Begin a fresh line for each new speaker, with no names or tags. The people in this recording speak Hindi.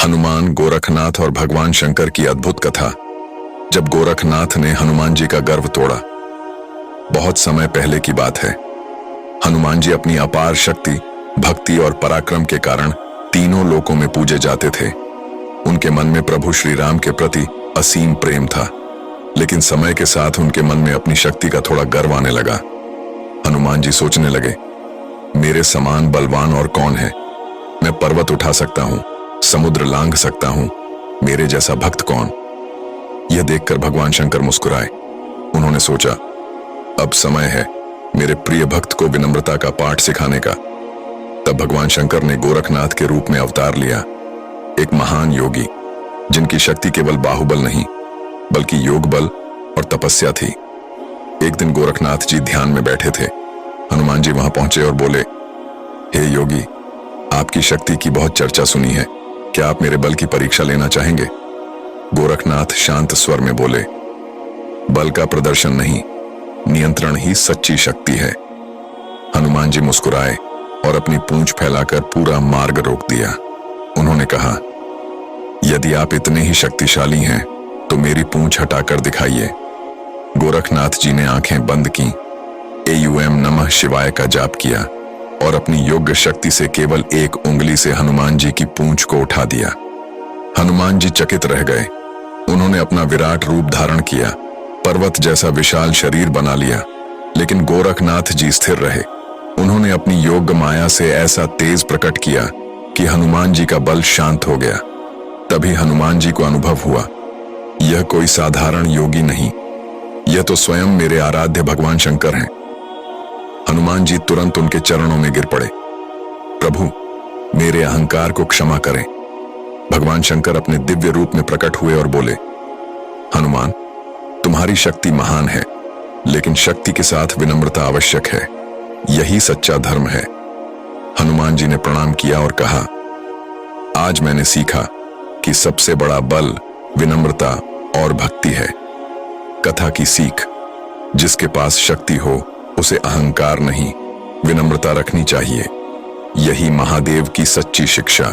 हनुमान, गोरखनाथ और भगवान शंकर की अद्भुत कथा। जब गोरखनाथ ने हनुमान जी का गर्व तोड़ा। बहुत समय पहले की बात है। हनुमान जी अपनी अपार शक्ति, भक्ति और पराक्रम के कारण तीनों लोकों में पूजे जाते थे। उनके मन में प्रभु श्री राम के प्रति असीम प्रेम था, लेकिन समय के साथ उनके मन में अपनी शक्ति का थोड़ा गर्व आने लगा। हनुमान जी सोचने लगे, मेरे समान बलवान और कौन है? मैं पर्वत उठा सकता हूं, समुद्र लांघ सकता हूं, मेरे जैसा भक्त कौन? यह देखकर भगवान शंकर मुस्कुराए। उन्होंने सोचा, अब समय है मेरे प्रिय भक्त को विनम्रता का पाठ सिखाने का। तब भगवान शंकर ने गोरखनाथ के रूप में अवतार लिया, एक महान योगी जिनकी शक्ति केवल बाहुबल नहीं बल्कि योग बल और तपस्या थी। एक दिन गोरखनाथ जी ध्यान में बैठे थे। हनुमान जी वहां पहुंचे और बोले, हे योगी, आपकी शक्ति की बहुत चर्चा सुनी है, क्या आप मेरे बल की परीक्षा लेना चाहेंगे? गोरखनाथ शांत स्वर में बोले, बल का प्रदर्शन नहीं, नियंत्रण ही सच्ची शक्ति है। हनुमान जी मुस्कुराए और अपनी पूंछ फैलाकर पूरा मार्ग रोक दिया। उन्होंने कहा, यदि आप इतने ही शक्तिशाली हैं तो मेरी पूंछ हटाकर दिखाइए। गोरखनाथ जी ने आंखें बंद की, एयूएम नमः शिवाय का जाप किया और अपनी योग्य शक्ति से केवल एक उंगली से हनुमान जी की पूंछ को उठा दिया। हनुमान जी चकित रह गए। उन्होंने अपना विराट रूप धारण किया, पर्वत जैसा विशाल शरीर बना लिया, लेकिन गोरखनाथ जी स्थिर रहे। उन्होंने अपनी योग्य माया से ऐसा तेज प्रकट किया कि हनुमान जी का बल शांत हो गया। तभी हनुमान जी को अनुभव हुआ, यह कोई साधारण योगी नहीं, यह तो स्वयं मेरे आराध्य भगवान शंकर हैं। हनुमान जी तुरंत उनके चरणों में गिर पड़े। प्रभु, मेरे अहंकार को क्षमा करें। भगवान शंकर अपने दिव्य रूप में प्रकट हुए और बोले, हनुमान, तुम्हारी शक्ति महान है, लेकिन शक्ति के साथ विनम्रता आवश्यक है। यही सच्चा धर्म है। हनुमान जी ने प्रणाम किया और कहा, आज मैंने सीखा कि सबसे बड़ा बल विनम्रता और भक्ति है। कथा की सीख, जिसके पास शक्ति हो उसे अहंकार नहीं, विनम्रता रखनी चाहिए। यही महादेव की सच्ची शिक्षा।